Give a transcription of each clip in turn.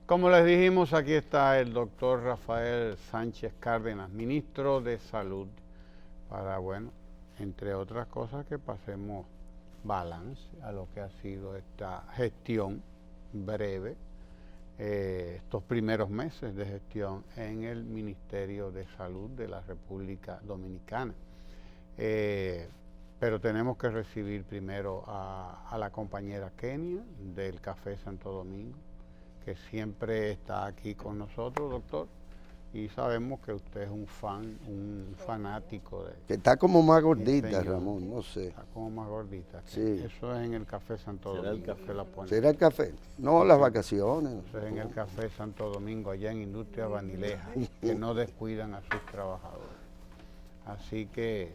Como les dijimos, aquí está el doctor Rafael Sánchez Cárdenas, ministro de Salud, para, bueno, entre otras cosas, que pasemos balance a lo que ha sido esta gestión breve, estos primeros meses de gestión en el Ministerio de Salud de la República Dominicana. Pero tenemos que recibir primero a la compañera Kenia del Café Santo Domingo, que siempre está aquí con nosotros, doctor, y sabemos que usted es un fanático de... Que está como más gordita, señor, Ramón, no sé. Está como más gordita. Sí. Eso es en el Café Santo Domingo. ¿Será el café? No, las vacaciones. Eso es en el Café Santo Domingo, allá en Industria Banileja, que no descuidan a sus trabajadores. Así que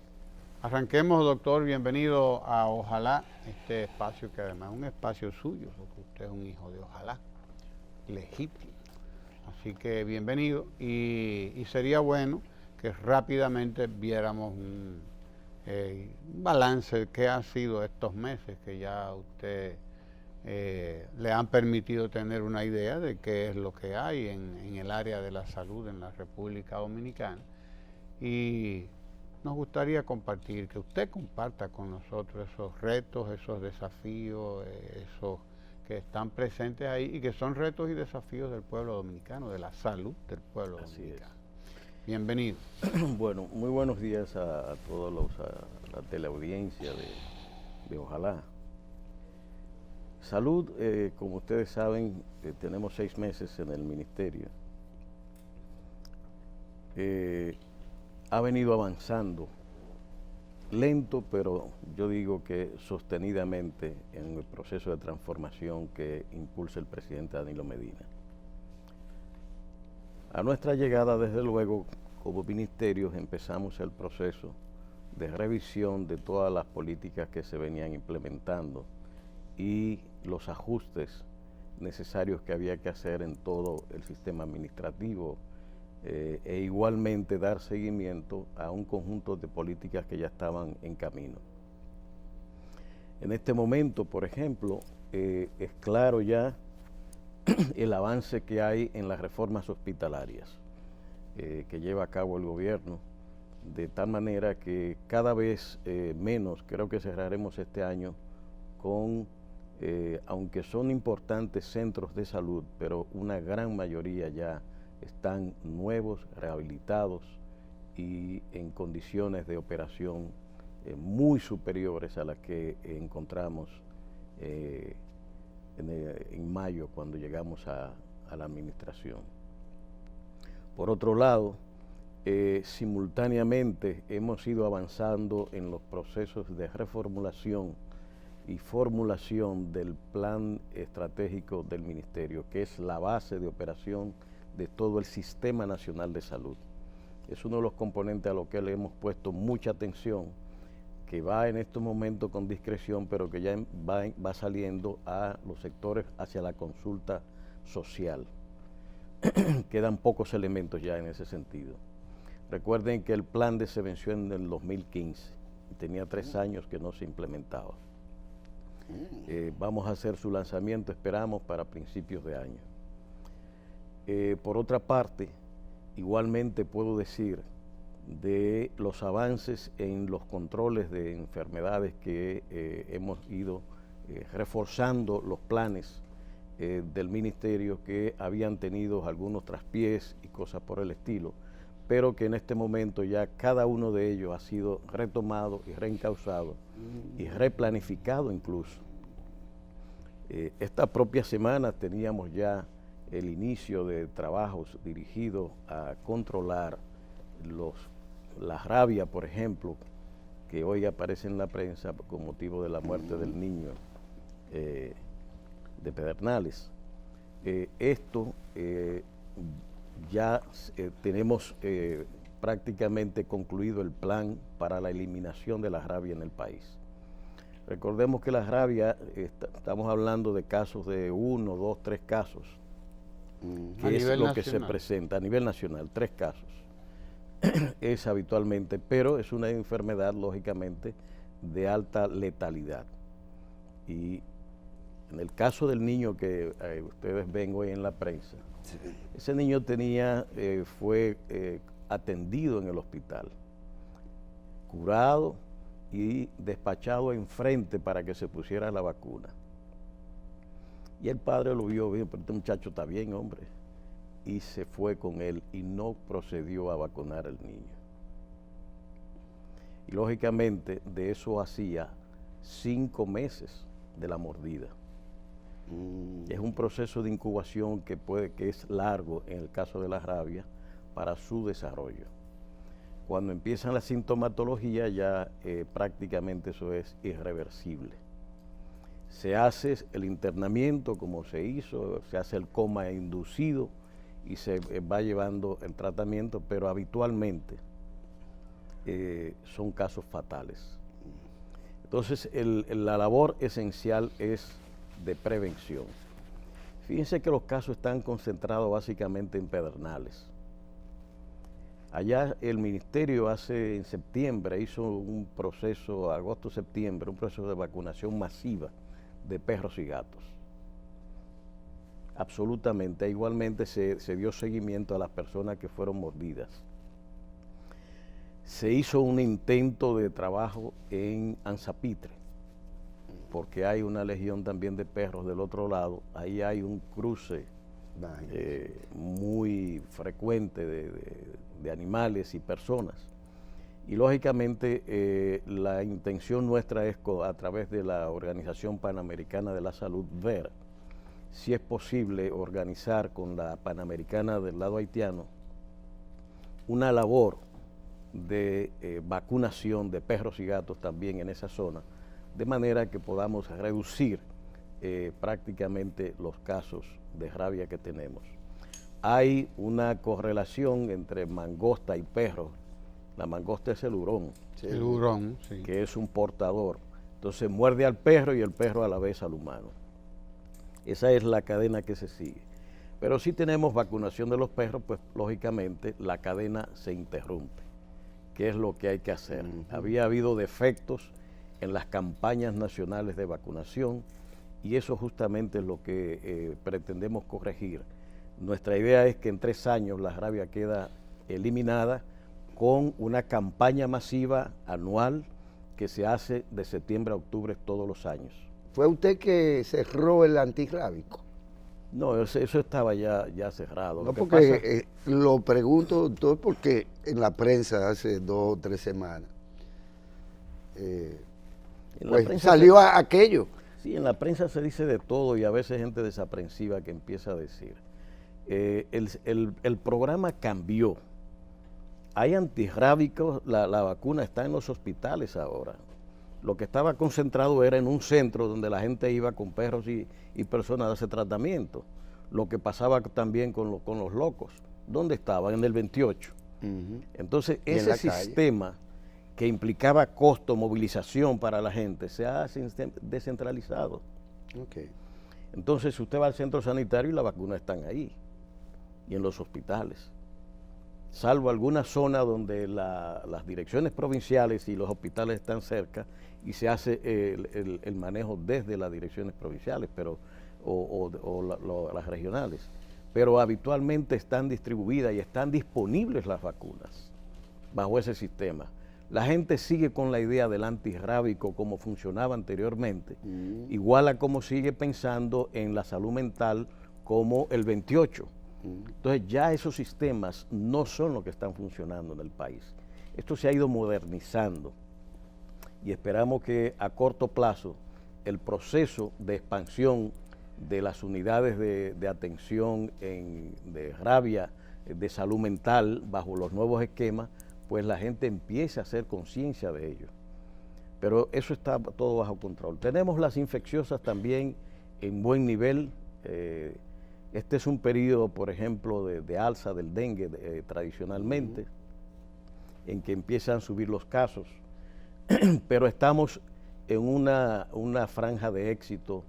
arranquemos, doctor. Bienvenido a Ojalá, este espacio que además es un espacio suyo, porque usted es un hijo de Ojalá, legítimo. Así que bienvenido, y sería bueno que rápidamente viéramos un balance de qué han sido estos meses que ya a usted le han permitido tener una idea de qué es lo que hay en el área de la salud en la República Dominicana. Y nos gustaría compartir, que usted comparta con nosotros esos retos, esos desafíos, esos que están presentes ahí y que son retos y desafíos del pueblo dominicano, de la salud del pueblo dominicano. Bienvenido. Bueno, muy buenos días a todos a la teleaudiencia de Ojalá. Salud, como ustedes saben, tenemos 6 meses en el ministerio. Ha venido avanzando, lento, pero yo digo que sostenidamente en el proceso de transformación que impulsa el presidente Danilo Medina. A nuestra llegada, desde luego, como ministerios empezamos el proceso de revisión de todas las políticas que se venían implementando y los ajustes necesarios que había que hacer en todo el sistema administrativo, e igualmente dar seguimiento a un conjunto de políticas que ya estaban en camino. En este momento, por ejemplo, es claro ya el avance que hay en las reformas hospitalarias que lleva a cabo el gobierno, de tal manera que cada vez menos, creo que cerraremos este año con, aunque son importantes centros de salud, pero una gran mayoría ya están nuevos, rehabilitados y en condiciones de operación muy superiores a las que encontramos en mayo, cuando llegamos a la administración. Por otro lado, simultáneamente hemos ido avanzando en los procesos de reformulación y formulación del plan estratégico del ministerio, que es la base de operación de todo el Sistema Nacional de Salud. Es uno de los componentes a los que le hemos puesto mucha atención, que va en estos momentos con discreción, pero que ya va saliendo a los sectores hacia la consulta social. Quedan pocos elementos ya en ese sentido. Recuerden que el plan se venció en el 2015 y tenía 3 años que no se implementaba. Vamos a hacer su lanzamiento, esperamos, para principios de año. Por otra parte, igualmente puedo decir de los avances en los controles de enfermedades que hemos ido reforzando los planes del ministerio, que habían tenido algunos traspiés y cosas por el estilo, pero que en este momento ya cada uno de ellos ha sido retomado y reencauzado y replanificado incluso. Esta propia semana teníamos ya el inicio de trabajos dirigidos a controlar la rabia, por ejemplo, que hoy aparece en la prensa con motivo de la muerte del niño de Pedernales. Ya tenemos prácticamente concluido el plan para la eliminación de la rabia en el país. Recordemos que la rabia, estamos hablando de casos de 1, 2, 3 casos, que es lo que se presenta a nivel nacional, 3 casos. Es habitualmente, pero es una enfermedad lógicamente de alta letalidad, y En el caso del niño que ustedes ven hoy en la prensa, Sí. ese niño fue atendido en el hospital, curado y despachado enfrente para que se pusiera la vacuna. Y el padre lo vio bien, pero este muchacho está bien, hombre. Y se fue con él y no procedió a vacunar al niño. Y lógicamente de eso hacía 5 meses de la mordida. Es un proceso de incubación que es largo en el caso de la rabia para su desarrollo. Cuando empiezan la sintomatología ya prácticamente eso es irreversible. Se hace el internamiento como se hizo, se hace el coma inducido y se va llevando el tratamiento, pero habitualmente son casos fatales. Entonces la labor esencial es de prevención. Fíjense que los casos están concentrados básicamente en Pedernales. Allá el ministerio en septiembre hizo un proceso, agosto-septiembre, un proceso de vacunación masiva de perros y gatos. Absolutamente. Igualmente se dio seguimiento a las personas que fueron mordidas. Se hizo un intento de trabajo en Anzapitre, porque hay una legión también de perros del otro lado. Ahí hay un cruce muy frecuente de animales y personas. Y lógicamente la intención nuestra es a través de la Organización Panamericana de la Salud ver si es posible organizar con la Panamericana del lado haitiano una labor de vacunación de perros y gatos también en esa zona, de manera que podamos reducir prácticamente los casos de rabia que tenemos. Hay una correlación entre mangosta y perro. La mangosta es el hurón, El hurón, sí. que es un portador. Entonces muerde al perro y el perro a la vez al humano. Esa es la cadena que se sigue. Pero si tenemos vacunación de los perros, pues lógicamente la cadena se interrumpe. ¿Qué es lo que hay que hacer? Había habido defectos en las campañas nacionales de vacunación y eso justamente es lo que pretendemos corregir. Nuestra idea es que en 3 años la rabia queda eliminada con una campaña masiva anual que se hace de septiembre a octubre todos los años. ¿Fue usted que cerró el antirrábico? No, eso estaba ya cerrado. No, porque lo pregunto, doctor, porque en la prensa hace 2 o 3 semanas pues salió aquello. Sí, en la prensa se dice de todo y a veces gente desaprensiva que empieza a decir. El programa cambió. Hay antirrábicos, la vacuna está en los hospitales ahora. Lo que estaba concentrado era en un centro donde la gente iba con perros y personas a hacer tratamiento. Lo que pasaba también con los locos. ¿Dónde estaban? En el 28. Entonces, ese sistema que implicaba costo, movilización para la gente, se ha descentralizado. Entonces, usted va al centro sanitario y las vacunas están ahí. Y en los hospitales. Salvo alguna zona donde las direcciones provinciales y los hospitales están cerca y se hace el manejo desde las direcciones provinciales o las regionales. Pero habitualmente están distribuidas y están disponibles las vacunas bajo ese sistema. La gente sigue con la idea del antirrábico como funcionaba anteriormente, igual a como sigue pensando en la salud mental como el 28. Entonces ya esos sistemas no son los que están funcionando en el país. Esto se ha ido modernizando y esperamos que a corto plazo el proceso de expansión de las unidades de atención de rabia, de salud mental bajo los nuevos esquemas, pues la gente empiece a hacer conciencia de ello. Pero eso está todo bajo control. Tenemos las infecciosas también en buen nivel. Este es un periodo, por ejemplo, de alza del dengue tradicionalmente, en que empiezan a subir los casos, pero estamos en una franja de éxito,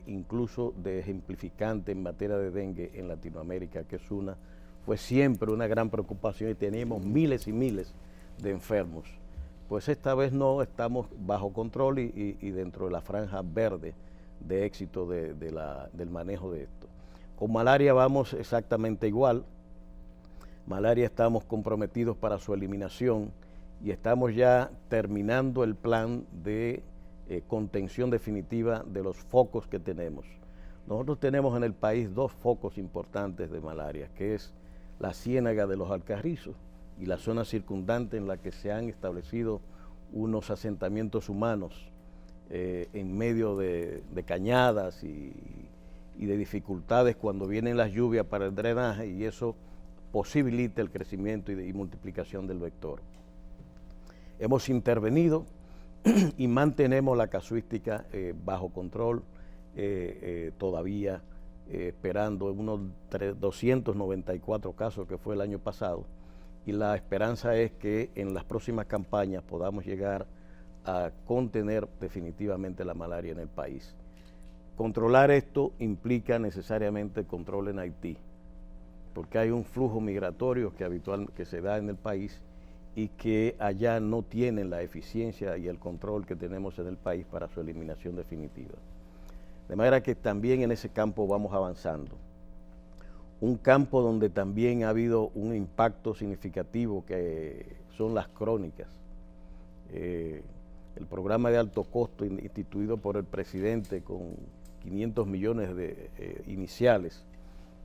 incluso de ejemplificante en materia de dengue en Latinoamérica, que fue siempre una gran preocupación y teníamos miles y miles de enfermos. Pues esta vez no, estamos bajo control y dentro de la franja verde de éxito del manejo de esto. Con malaria vamos exactamente igual. Malaria estamos comprometidos para su eliminación y estamos ya terminando el plan de contención definitiva de los focos que tenemos. Nosotros tenemos en el país 2 focos importantes de malaria, que es la Ciénaga de los Alcarrizos y la zona circundante en la que se han establecido unos asentamientos humanos en medio de cañadas y de dificultades cuando vienen las lluvias para el drenaje, y eso posibilita el crecimiento y multiplicación del vector. Hemos intervenido y mantenemos la casuística bajo control, todavía esperando unos 294 casos que fue el año pasado, y la esperanza es que en las próximas campañas podamos llegar a contener definitivamente la malaria en el país. Controlar esto implica necesariamente control en Haití, porque hay un flujo migratorio que se da en el país y que allá no tienen la eficiencia y el control que tenemos en el país para su eliminación definitiva. De manera que también en ese campo vamos avanzando. Un campo donde también ha habido un impacto significativo que son las crónicas. El programa de alto costo instituido por el presidente con 500 millones iniciales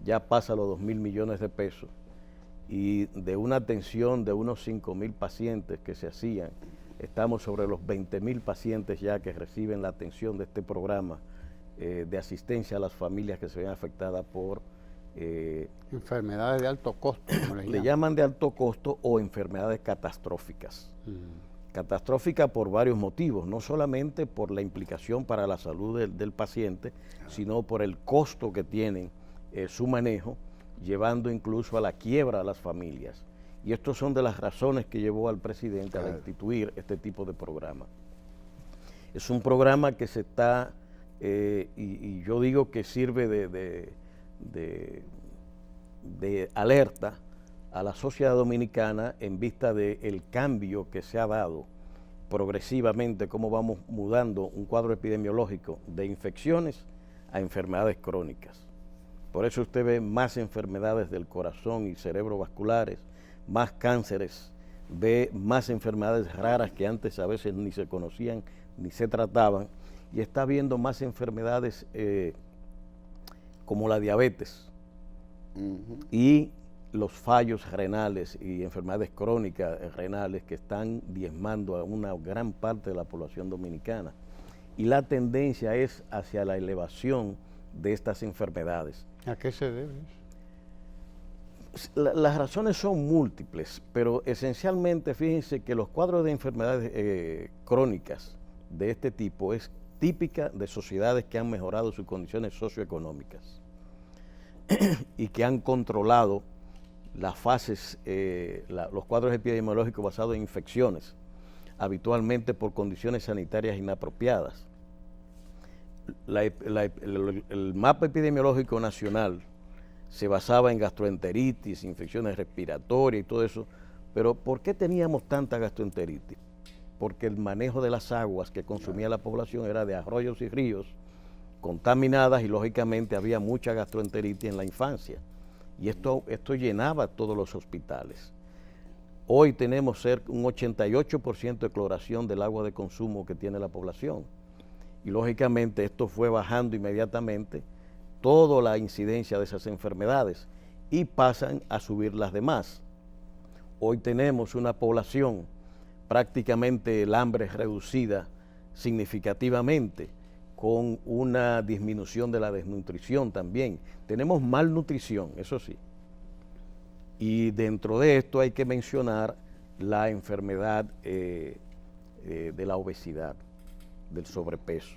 ya pasa los 2.000 millones de pesos, y de una atención de unos 5.000 pacientes que se hacían, estamos sobre los 20.000 pacientes ya que reciben la atención de este programa de asistencia a las familias que se ven afectadas por enfermedades de alto costo, como le llaman de alto costo, o enfermedades catastróficas. Catastrófica por varios motivos, no solamente por la implicación para la salud del paciente, sino por el costo que tienen su manejo, llevando incluso a la quiebra a las familias. Y estas son de las razones que llevó al presidente a instituir este tipo de programa. Es un programa que se está, y yo digo que sirve de alerta a la sociedad dominicana en vista del cambio que se ha dado progresivamente, cómo vamos mudando un cuadro epidemiológico de infecciones a enfermedades crónicas. Por eso usted ve más enfermedades del corazón y cerebrovasculares, más cánceres, ve más enfermedades raras que antes a veces ni se conocían ni se trataban, y está viendo más enfermedades como la diabetes y los fallos renales y enfermedades crónicas renales que están diezmando a una gran parte de la población dominicana. Y la tendencia es hacia la elevación de estas enfermedades. ¿A qué se debe? Las razones son múltiples, pero esencialmente fíjense que los cuadros de enfermedades crónicas de este tipo es típica de sociedades que han mejorado sus condiciones socioeconómicas y que han controlado las fases, los cuadros epidemiológicos basados en infecciones, habitualmente por condiciones sanitarias inapropiadas. El mapa epidemiológico nacional se basaba en gastroenteritis, infecciones respiratorias y todo eso, pero ¿por qué teníamos tanta gastroenteritis? Porque el manejo de las aguas que consumía la población era de arroyos y ríos contaminadas, y lógicamente había mucha gastroenteritis en la infancia, y esto llenaba todos los hospitales. Hoy tenemos un 88% de cloración del agua de consumo que tiene la población, y lógicamente esto fue bajando inmediatamente toda la incidencia de esas enfermedades y pasan a subir las demás. Hoy tenemos una población prácticamente el hambre reducida significativamente, con una disminución de la desnutrición también. Tenemos malnutrición, eso sí. Y dentro de esto hay que mencionar la enfermedad de la obesidad, del sobrepeso,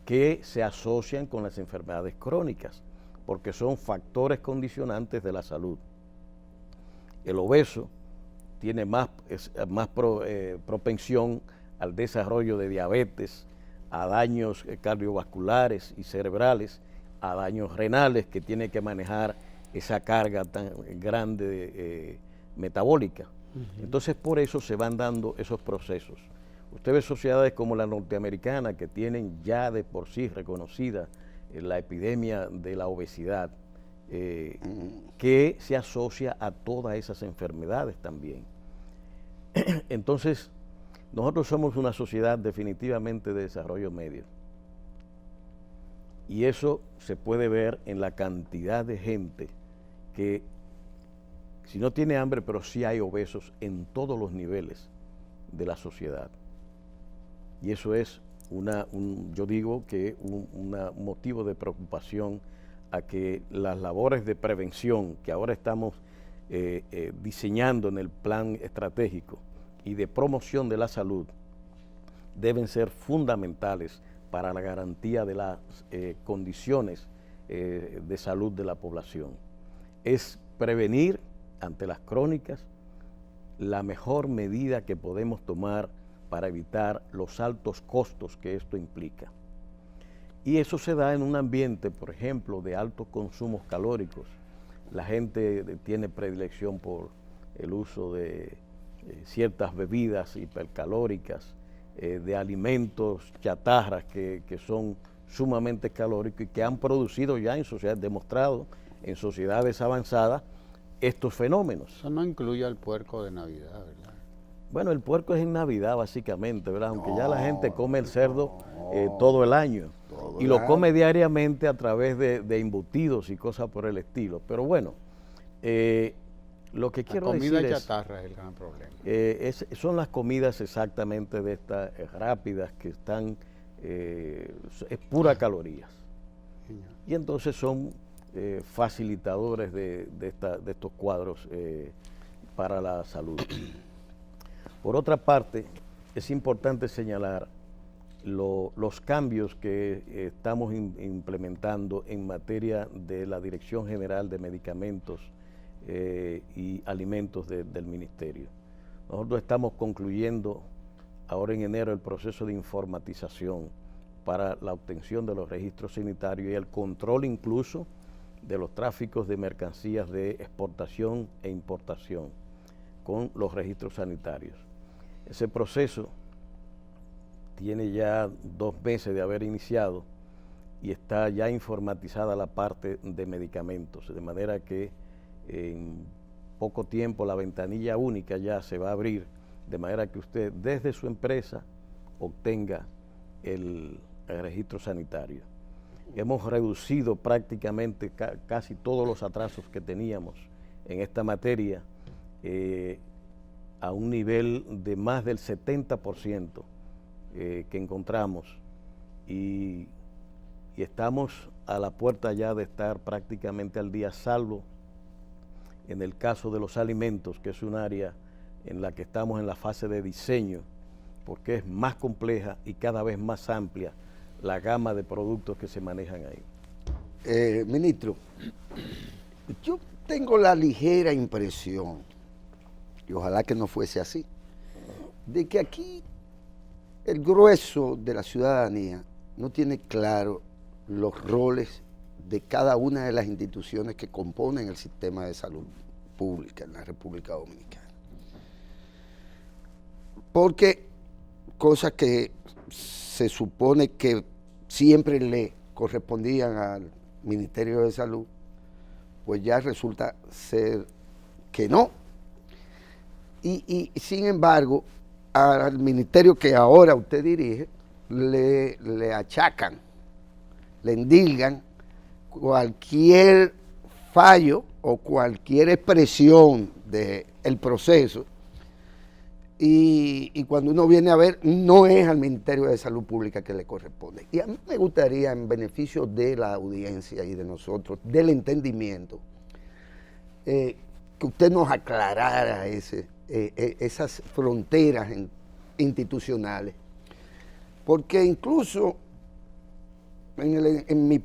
que se asocian con las enfermedades crónicas, porque son factores condicionantes de la salud. El obeso tiene más propensión al desarrollo de diabetes, a daños cardiovasculares y cerebrales, a daños renales, que tiene que manejar esa carga tan grande metabólica. Entonces por eso se van dando esos procesos. Usted ve sociedades como la norteamericana que tienen ya de por sí reconocida la epidemia de la obesidad, que se asocia a todas esas enfermedades también. Entonces, nosotros somos una sociedad definitivamente de desarrollo medio. Y eso se puede ver en la cantidad de gente que, si no tiene hambre, pero sí hay obesos en todos los niveles de la sociedad. Y eso es yo digo que un motivo de preocupación a que las labores de prevención que ahora estamos diseñando en el plan estratégico y de promoción de la salud deben ser fundamentales para la garantía de las condiciones de salud de la población. Es prevenir ante las crónicas la mejor medida que podemos tomar para evitar los altos costos que esto implica. Y eso se da en un ambiente, por ejemplo, de altos consumos calóricos. La gente tiene predilección por el uso de ciertas bebidas hipercalóricas, de alimentos chatarras que son sumamente calóricos y que han producido ya en sociedades, demostrado en sociedades avanzadas estos fenómenos. Eso no incluye al puerco de Navidad, ¿verdad? Bueno, el puerco es en Navidad básicamente, ¿verdad? Aunque ya la gente come el cerdo todo el año y lo come diariamente a través de embutidos y cosas por el estilo. Pero bueno, lo que quiero decir es... La comida chatarra es el gran problema. Son las comidas exactamente de estas rápidas que están... es pura calorías. Y entonces son facilitadores de estos cuadros para la salud. Por otra parte, es importante señalar los cambios que estamos implementando en materia de la Dirección General de Medicamentos y Alimentos del Ministerio. Nosotros estamos concluyendo ahora en enero el proceso de informatización para la obtención de los registros sanitarios y el control incluso de los tráficos de mercancías de exportación e importación con los registros sanitarios. Ese proceso tiene ya 2 meses de haber iniciado y está ya informatizada la parte de medicamentos, de manera que en poco tiempo la ventanilla única ya se va a abrir, de manera que usted desde su empresa obtenga el registro sanitario. Hemos reducido prácticamente casi todos los atrasos que teníamos en esta materia a un nivel de más del 70% que encontramos y estamos a la puerta ya de estar prácticamente al día, salvo en el caso de los alimentos, que es un área en la que estamos en la fase de diseño, porque es más compleja y cada vez más amplia la gama de productos que se manejan ahí. Ministro, yo tengo la ligera impresión, y ojalá que no fuese así, de que aquí el grueso de la ciudadanía no tiene claro los roles de cada una de las instituciones que componen el sistema de salud pública en la República Dominicana. Porque cosas que se supone que siempre le correspondían al Ministerio de Salud, pues ya resulta ser que no. Y sin embargo, al ministerio que ahora usted dirige, le achacan, le endilgan cualquier fallo o cualquier expresión del proceso, y cuando uno viene a ver, no es al Ministerio de Salud Pública que le corresponde. Y a mí me gustaría, en beneficio de la audiencia y de nosotros, del entendimiento, que usted nos aclarara esas fronteras institucionales, porque incluso en mi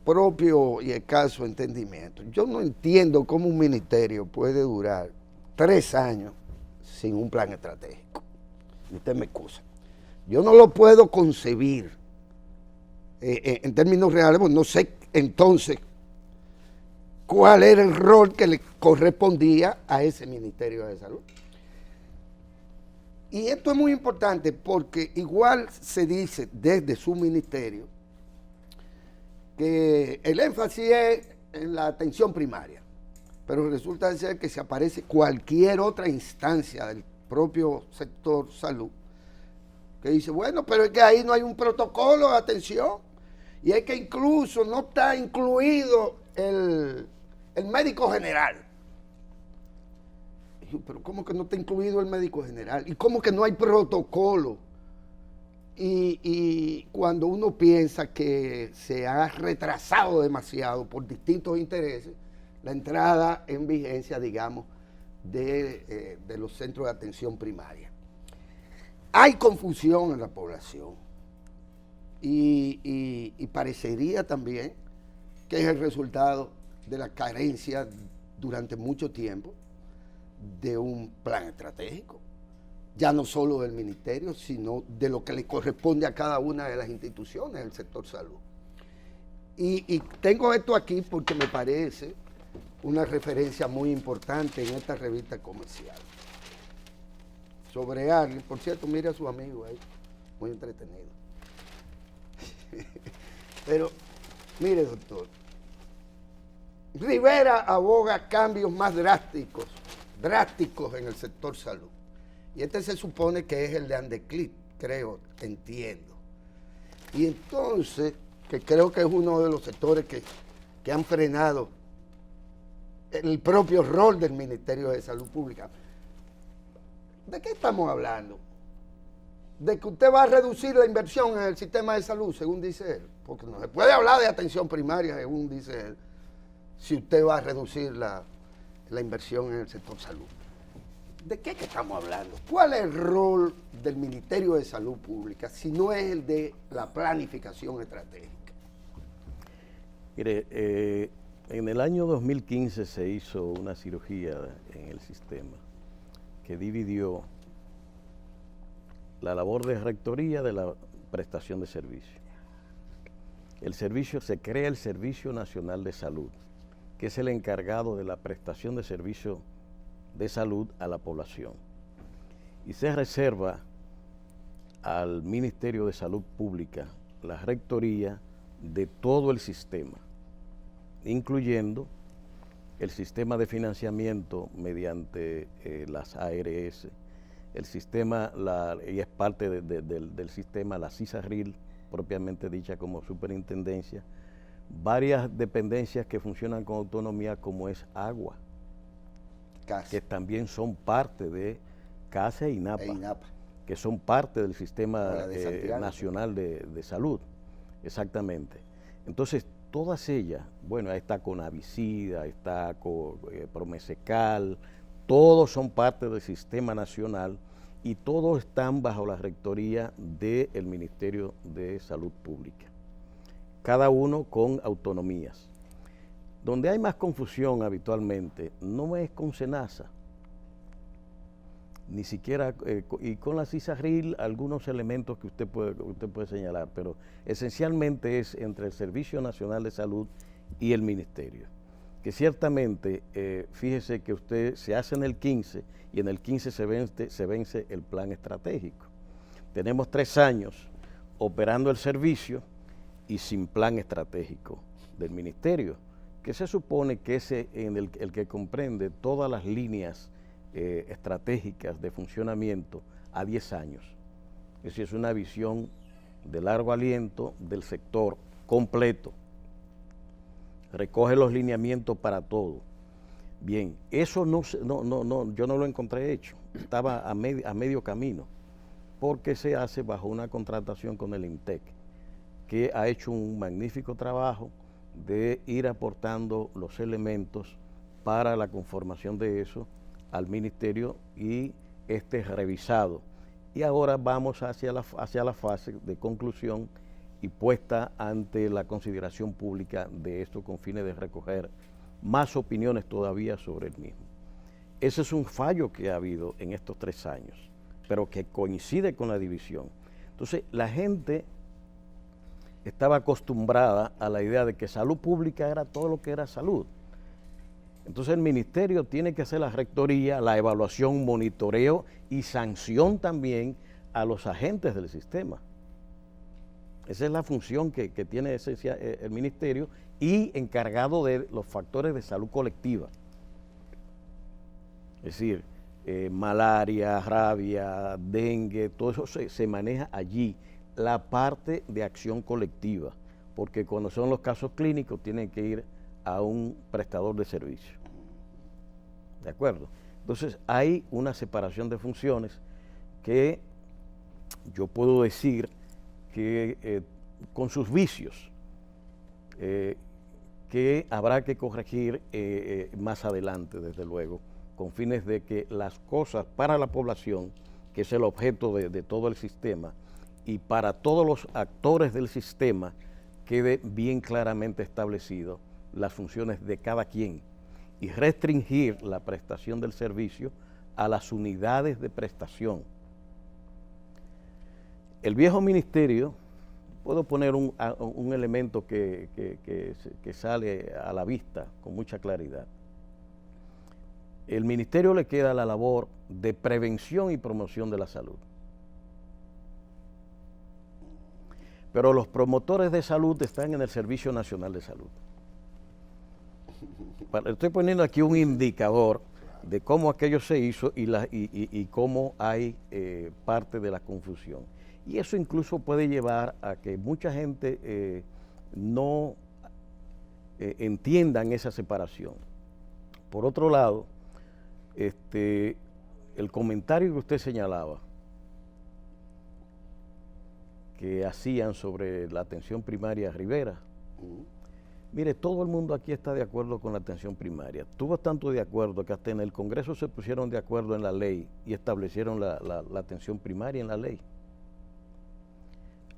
propio y escaso entendimiento, yo no entiendo cómo un ministerio puede durar 3 años sin un plan estratégico. Usted me excusa. Yo no lo puedo concebir en términos reales, pues no sé entonces cuál era el rol que le correspondía a ese Ministerio de Salud. Y esto es muy importante porque igual se dice desde su ministerio que el énfasis es en la atención primaria, pero resulta ser que se aparece cualquier otra instancia del propio sector salud que dice, bueno, pero es que ahí no hay un protocolo de atención y es que incluso no está incluido el médico general. Y yo, pero ¿cómo que no está incluido el médico general? ¿Y cómo que no hay protocolo? Y cuando uno piensa que se ha retrasado demasiado por distintos intereses, la entrada en vigencia, digamos, de los centros de atención primaria. Hay confusión en la población y parecería también que es el resultado de la carencia durante mucho tiempo de un plan estratégico, ya no solo del ministerio, sino de lo que le corresponde a cada una de las instituciones del sector salud. Y tengo esto aquí porque me parece una referencia muy importante en esta revista comercial. Sobre alguien, por cierto, mire a su amigo ahí, muy entretenido. Pero, mire, doctor, Rivera aboga cambios más drásticos en el sector salud. Y este se supone que es el de Andeclip, creo, entiendo. Y entonces, que creo que es uno de los sectores que han frenado el propio rol del Ministerio de Salud Pública. ¿De qué estamos hablando? De que usted va a reducir la inversión en el sistema de salud, según dice él. Porque no se puede hablar de atención primaria, según dice él, si usted va a reducir la inversión en el sector salud. ¿De qué estamos hablando? ¿Cuál es el rol del Ministerio de Salud Pública si no es el de la planificación estratégica? Mire, en el año 2015 se hizo una cirugía en el sistema que dividió la labor de rectoría de la prestación de servicio. Se crea el Servicio Nacional de Salud, que es el encargado de la prestación de servicio de salud a la población. Y se reserva al Ministerio de Salud Pública la rectoría de todo el sistema, incluyendo el sistema de financiamiento mediante las ARS, el sistema, y es parte del sistema, la CISARRIL, propiamente dicha como superintendencia, varias dependencias que funcionan con autonomía como es agua, que también son parte de CASA e INAPA, que son parte del sistema nacional de salud, exactamente. Entonces, todas ellas, bueno, ahí está Conavicida, está Promesecal, todos son parte del sistema nacional y todos están bajo la rectoría del Ministerio de Salud Pública, cada uno con autonomías. Donde hay más confusión habitualmente no es con SENASA, ni siquiera, y con la CISARRIL algunos elementos que usted puede señalar, pero esencialmente es entre el Servicio Nacional de Salud y el Ministerio. Que ciertamente, fíjese que usted se hace en el 15 y en el 15 se vence el plan estratégico. Tenemos 3 años operando el servicio y sin plan estratégico del Ministerio, que se supone que es el que comprende todas las líneas estratégicas de funcionamiento a 10 años. Es decir, es una visión de largo aliento del sector completo. Recoge los lineamientos para todo. Bien, eso yo no lo encontré hecho, estaba a medio camino, porque se hace bajo una contratación con el INTEC, que ha hecho un magnífico trabajo de ir aportando los elementos para la conformación de eso al ministerio y revisado. Y ahora vamos hacia la fase de conclusión y puesta ante la consideración pública de esto con fines de recoger más opiniones todavía sobre el mismo. Ese es un fallo que ha habido en estos 3 años, pero que coincide con la división. Entonces, la gente estaba acostumbrada a la idea de que salud pública era todo lo que era salud. Entonces el ministerio tiene que hacer la rectoría, la evaluación, monitoreo y sanción también a los agentes del sistema. Esa es la función que tiene el ministerio y encargado de los factores de salud colectiva. Es decir, malaria, rabia, dengue, todo eso se maneja allí. La parte de acción colectiva, porque cuando son los casos clínicos tienen que ir a un prestador de servicio. ¿De acuerdo? Entonces hay una separación de funciones que yo puedo decir que con sus vicios, que habrá que corregir más adelante, desde luego, con fines de que las cosas para la población, que es el objeto de todo el sistema, y para todos los actores del sistema, quede bien claramente establecido las funciones de cada quien y restringir la prestación del servicio a las unidades de prestación. El viejo ministerio, puedo poner un elemento que sale a la vista con mucha claridad. El ministerio le queda la labor de prevención y promoción de la salud. Pero los promotores de salud están en el Servicio Nacional de Salud. Estoy poniendo aquí un indicador de cómo aquello se hizo y cómo hay parte de la confusión. Y eso incluso puede llevar a que mucha gente no entiendan esa separación. Por otro lado, el comentario que usted señalaba, que hacían sobre la atención primaria Rivera, mire, todo el mundo aquí está de acuerdo con la atención primaria. Estuvo tanto de acuerdo que hasta en el Congreso se pusieron de acuerdo en la ley y establecieron la atención primaria en la ley.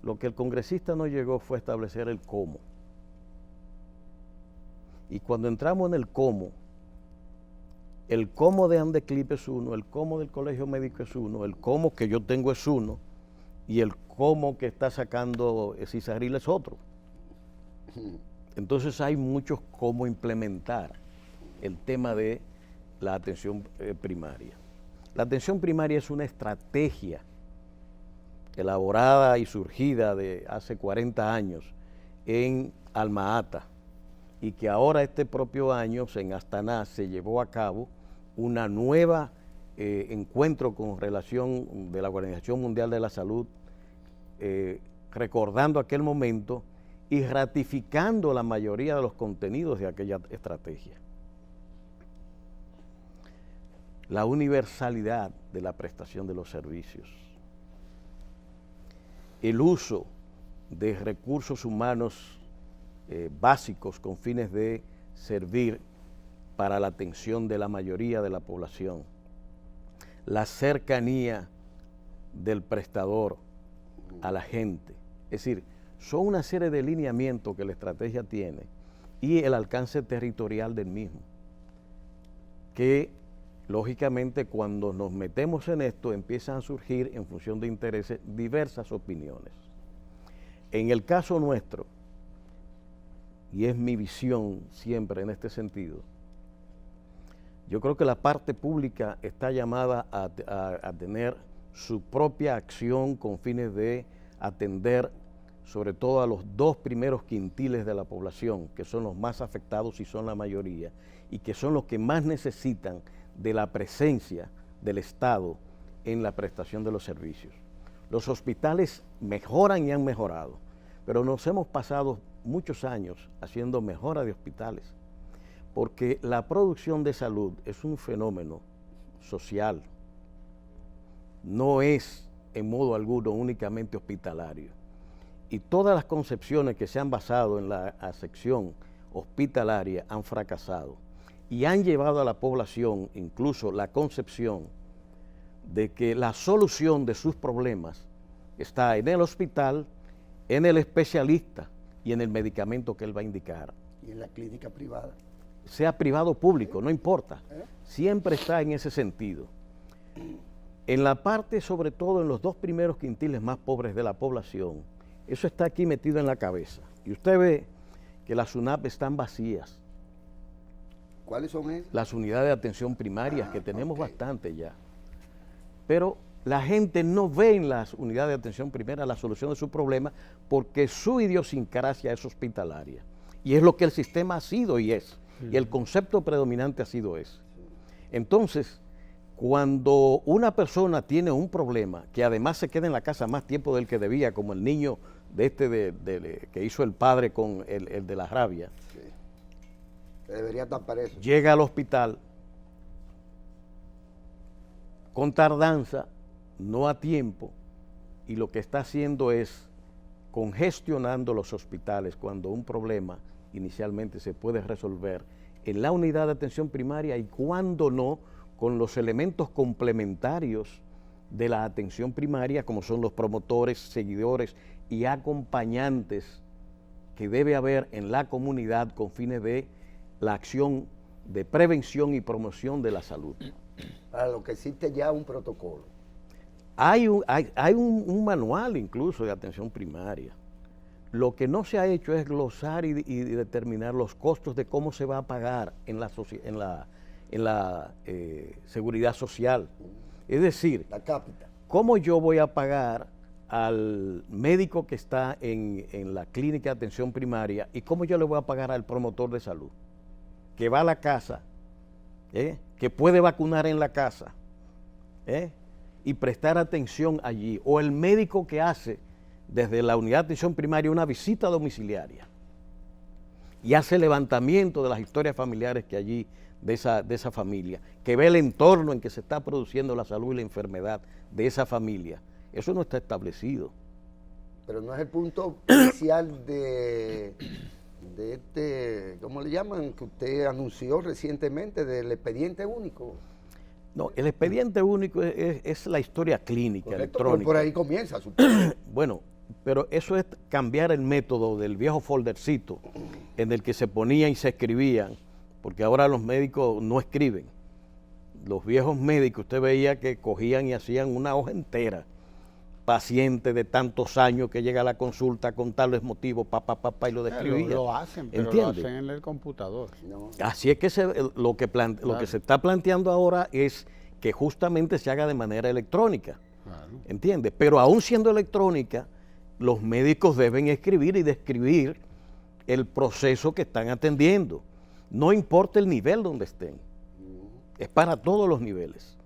Lo que el congresista no llegó fue a establecer el cómo. Y cuando entramos en el cómo de Andeclip es uno, el cómo del Colegio Médico es uno, el cómo que yo tengo es uno, y el cómo que está sacando Cisarril es otro. Entonces hay muchos cómo implementar el tema de la atención primaria. La atención primaria es una estrategia elaborada y surgida de hace 40 años en Alma Ata, y que ahora este propio año en Astana se llevó a cabo una nueva encuentro con relación de la Organización Mundial de la Salud, recordando aquel momento y ratificando la mayoría de los contenidos de aquella estrategia. La universalidad de la prestación de los servicios, el uso de recursos humanos básicos con fines de servir para la atención de la mayoría de la población, la cercanía del prestador a la gente. Es decir, son una serie de lineamientos que la estrategia tiene y el alcance territorial del mismo, que lógicamente cuando nos metemos en esto empiezan a surgir en función de intereses diversas opiniones. En el caso nuestro, y es mi visión siempre en este sentido, yo creo que la parte pública está llamada a tener su propia acción con fines de atender sobre todo a los 2 primeros quintiles de la población, que son los más afectados y son la mayoría, y que son los que más necesitan de la presencia del Estado en la prestación de los servicios. Los hospitales mejoran y han mejorado, pero nos hemos pasado muchos años haciendo mejora de hospitales, porque la producción de salud es un fenómeno social, no es en modo alguno únicamente hospitalario. Y todas las concepciones que se han basado en la acepción hospitalaria han fracasado y han llevado a la población incluso la concepción de que la solución de sus problemas está en el hospital, en el especialista y en el medicamento que él va a indicar. Y en la clínica privada. Sea privado o público, no importa. Siempre está en ese sentido. En la parte, sobre todo en los 2 primeros quintiles más pobres de la población, eso está aquí metido en la cabeza. Y usted ve que las UNAP están vacías. ¿Cuáles son esas? Las unidades de atención primarias, que tenemos bastante ya. Pero la gente no ve en las unidades de atención primaria la solución de su problema porque su idiosincrasia es hospitalaria. Y es lo que el sistema ha sido y es. Y el concepto predominante ha sido ese. Entonces, cuando una persona tiene un problema, que además se queda en la casa más tiempo del que debía, como el niño que hizo el padre con el de la rabia, Sí. Que debería estar preso. llega al hospital con tardanza, no a tiempo, y lo que está haciendo es congestionando los hospitales cuando un problema inicialmente se puede resolver en la unidad de atención primaria y cuando no, con los elementos complementarios de la atención primaria, como son los promotores, seguidores y acompañantes que debe haber en la comunidad con fines de la acción de prevención y promoción de la salud. Para lo que existe ya un protocolo. Hay un manual incluso de atención primaria. Lo que no se ha hecho es glosar y determinar los costos de cómo se va a pagar en la seguridad social. Es decir, La cápita. ¿cómo yo voy a pagar al médico que está en la clínica de atención primaria y cómo yo le voy a pagar al promotor de salud que va a la casa, que puede vacunar en la casa y prestar atención allí, o el médico que hace desde la unidad de atención primaria una visita domiciliaria y hace levantamiento de las historias familiares que allí de esa familia, que ve el entorno en que se está produciendo la salud y la enfermedad de esa familia. Eso no está establecido. Pero no es el punto inicial de este, ¿cómo le llaman? Que usted anunció recientemente del expediente único. No, el expediente único es la historia clínica, Correcto, electrónica. pero por ahí comienza, supongo. Bueno, pero eso es cambiar el método del viejo foldercito en el que se ponía y se escribían, porque ahora los médicos no escriben. Los viejos médicos, usted veía que cogían y hacían una hoja entera. Paciente de tantos años que llega a la consulta con tales motivos, y lo describía. Lo hacen, pero ¿Entiende? lo hacen en el computador. No. Así es que lo que se está planteando ahora es que justamente se haga de manera electrónica. Claro. ¿Entiendes? Pero aún siendo electrónica, los médicos deben escribir y describir el proceso que están atendiendo. No importa el nivel donde estén. Es para todos los niveles.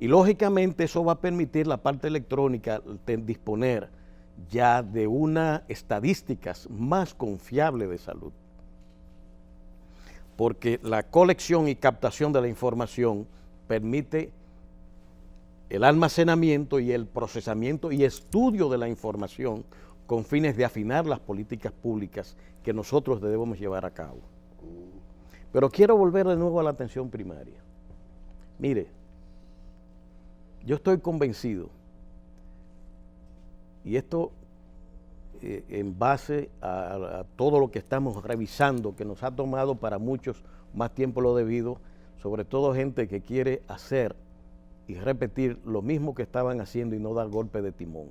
Y lógicamente eso va a permitir la parte electrónica disponer ya de unas estadísticas más confiables de salud. Porque la colección y captación de la información permite el almacenamiento y el procesamiento y estudio de la información con fines de afinar las políticas públicas que nosotros debemos llevar a cabo. Pero quiero volver de nuevo a la atención primaria. Mire, yo estoy convencido, y esto en base a todo lo que estamos revisando, que nos ha tomado para muchos más tiempo lo debido, sobre todo gente que quiere hacer y repetir lo mismo que estaban haciendo y no dar golpe de timón.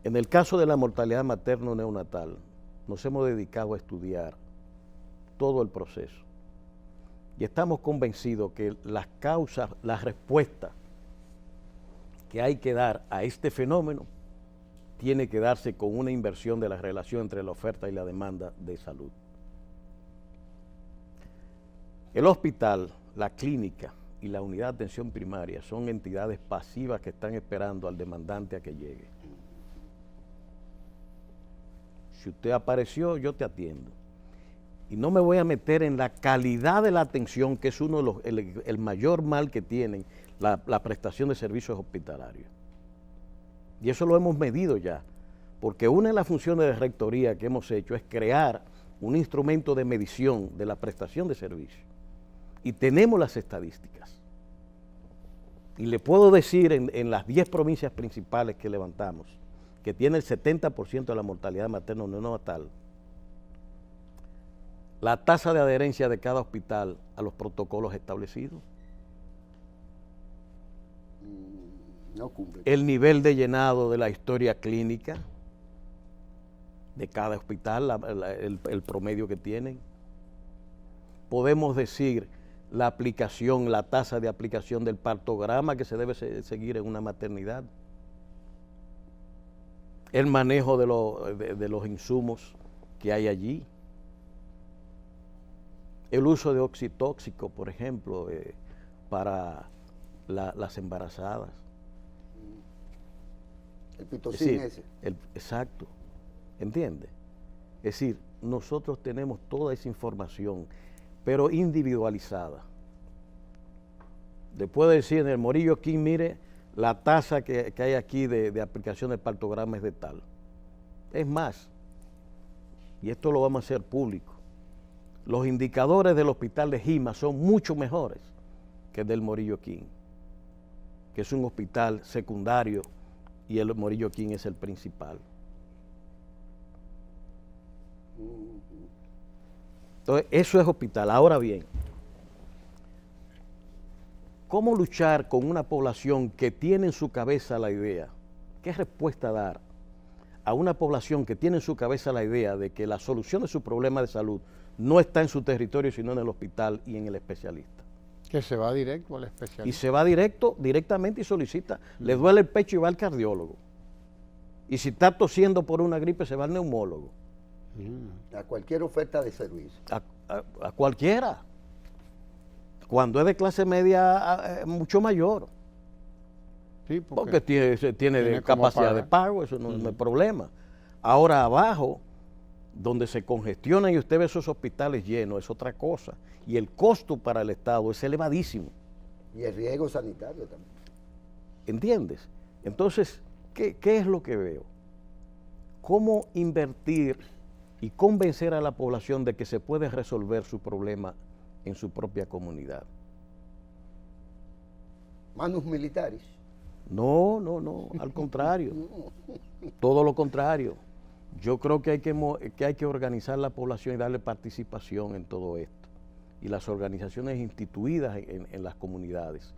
En el caso de la mortalidad materno-neonatal, nos hemos dedicado a estudiar todo el proceso. Y estamos convencidos que las causas, las respuestas que hay que dar a este fenómeno tiene que darse con una inversión de la relación entre la oferta y la demanda de salud. El hospital, la clínica y la unidad de atención primaria son entidades pasivas que están esperando al demandante a que llegue. Si usted apareció, yo te atiendo. Y no me voy a meter en la calidad de la atención, que es uno de los, el mayor mal que tienen la prestación de servicios hospitalarios. Y eso lo hemos medido ya, porque una de las funciones de rectoría que hemos hecho es crear un instrumento de medición de la prestación de servicios. Y tenemos las estadísticas. Y le puedo decir en las 10 provincias principales que levantamos, que tiene el 70% de la mortalidad materno-neonatal, la tasa de adherencia de cada hospital a los protocolos establecidos, No cumple. el nivel de llenado de la historia clínica, de cada hospital, el promedio que tienen. Podemos decir la aplicación, la tasa de aplicación del partograma que se debe seguir en una maternidad. El manejo de los insumos que hay allí. El uso de oxitóxico, por ejemplo, para las embarazadas. El pitocin ese. ese. Exacto. ¿Entiendes? Es decir, nosotros tenemos toda esa información, pero individualizada. Después de decir en el Morillo King, mire, la tasa que hay aquí de aplicación del partograma es de tal. Es más, y esto lo vamos a hacer público, los indicadores del hospital de Jima son mucho mejores que el del Morillo King, que es un hospital secundario y el Morillo King es el principal. Entonces, eso es hospital. Ahora bien, ¿cómo luchar con una población que tiene en su cabeza la idea? ¿Qué respuesta dar a una población que tiene en su cabeza la idea de que la solución de su problema de salud no está en su territorio, sino en el hospital y en el especialista? Que se va directo al especialista. Y se va directamente y solicita. Le duele el pecho y va al cardiólogo. Y si está tosiendo por una gripe, se va al neumólogo. A cualquier oferta de servicio. A cualquiera. Cuando es de clase media, mucho mayor. Sí, porque tiene capacidad de pago, eso no es problema. Ahora abajo, donde se congestionan y usted ve esos hospitales llenos, es otra cosa. Y el costo para el Estado es elevadísimo. Y el riesgo sanitario también. ¿Entiendes? Entonces, ¿qué es lo que veo? ¿Cómo invertir y convencer a la población de que se puede resolver su problema en su propia comunidad? ¿Manos militares? No, al contrario. Todo lo contrario. Yo creo que hay que organizar la población y darle participación en todo esto. Y las organizaciones instituidas en las comunidades.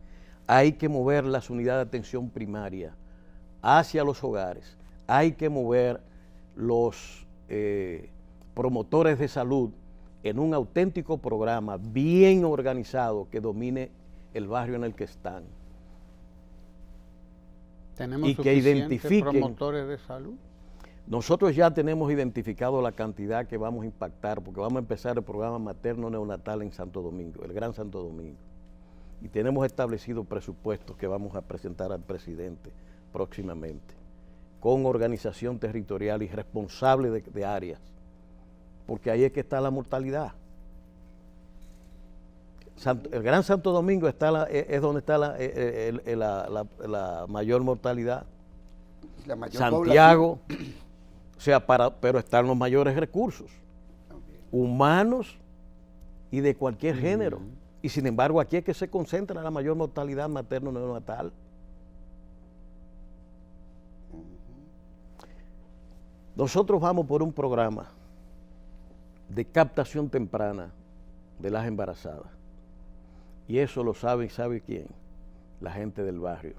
Hay que mover las unidades de atención primaria hacia los hogares. Hay que mover los promotores de salud en un auténtico programa bien organizado que domine el barrio en el que están. ¿Tenemos y que identifiquen promotores de salud? Nosotros ya tenemos identificado la cantidad que vamos a impactar, porque vamos a empezar el programa materno neonatal en Santo Domingo, el Gran Santo Domingo. Y tenemos establecido presupuestos que vamos a presentar al presidente próximamente, con organización territorial y responsable de áreas, porque ahí es que está la mortalidad. El Gran Santo Domingo es donde está la mayor mortalidad. La mayor Santiago, población. o sea, pero están los mayores recursos humanos y de cualquier género. Y sin embargo, aquí es que se concentra la mayor mortalidad materno-neonatal. Nosotros vamos por un programa de captación temprana de las embarazadas. Y eso lo ¿sabe quién? La gente del barrio,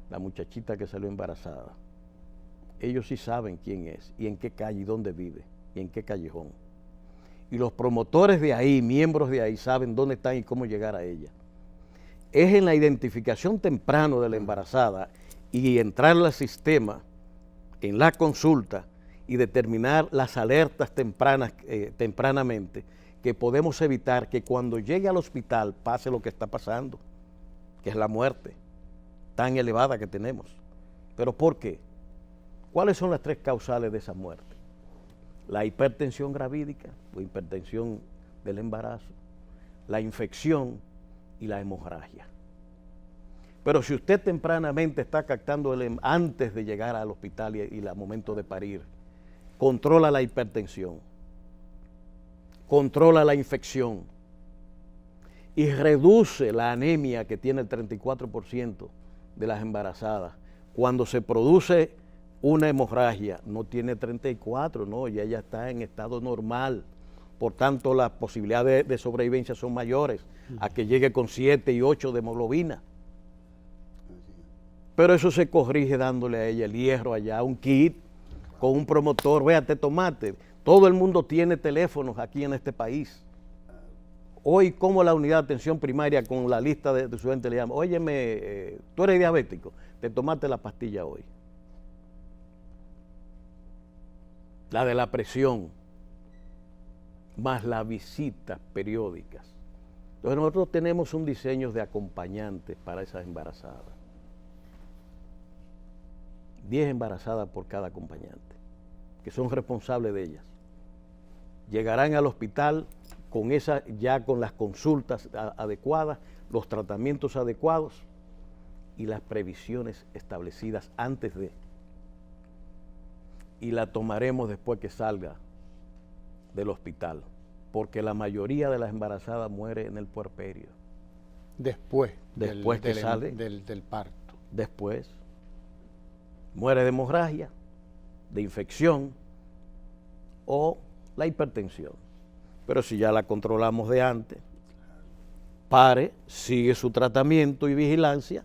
la muchachita que salió embarazada. Ellos sí saben quién es, y en qué calle, y dónde vive, y en qué callejón. Y los promotores de ahí, miembros de ahí, saben dónde están y cómo llegar a ella. Es en la identificación temprana de la embarazada y entrar al sistema, en la consulta, y determinar las alertas tempranamente, que podemos evitar que cuando llegue al hospital pase lo que está pasando, que es la muerte tan elevada que tenemos. ¿Pero por qué? ¿Cuáles son las tres causales de esa muerte? La hipertensión gravídica o hipertensión del embarazo, la infección y la hemorragia. Pero si usted tempranamente está captando antes de llegar al hospital y al momento de parir, controla la hipertensión, controla la infección y reduce la anemia que tiene el 34% de las embarazadas. Cuando se produce una hemorragia, no tiene 34, no, ya está en estado normal. Por tanto, las posibilidades de sobrevivencia son mayores a que llegue con 7 y 8 de hemoglobina. Pero eso se corrige dándole a ella el hierro allá, un kit con un promotor, vea, te tomaste. Todo el mundo tiene teléfonos aquí en este país. Hoy, como la unidad de atención primaria con la lista de su gente le llama, óyeme, tú eres diabético, te tomaste la pastilla hoy. La de la presión, más las visitas periódicas. Entonces nosotros tenemos un diseño de acompañantes para esas embarazadas. 10 embarazadas por cada acompañante, que son responsables de ellas. Llegarán al hospital ya con las consultas adecuadas, los tratamientos adecuados y las previsiones establecidas antes de. Y la tomaremos después que salga del hospital, porque la mayoría de las embarazadas muere en el puerperio. Después que sale del parto. Después muere de hemorragia, de infección o la hipertensión. Pero si ya la controlamos de antes, pare, sigue su tratamiento y vigilancia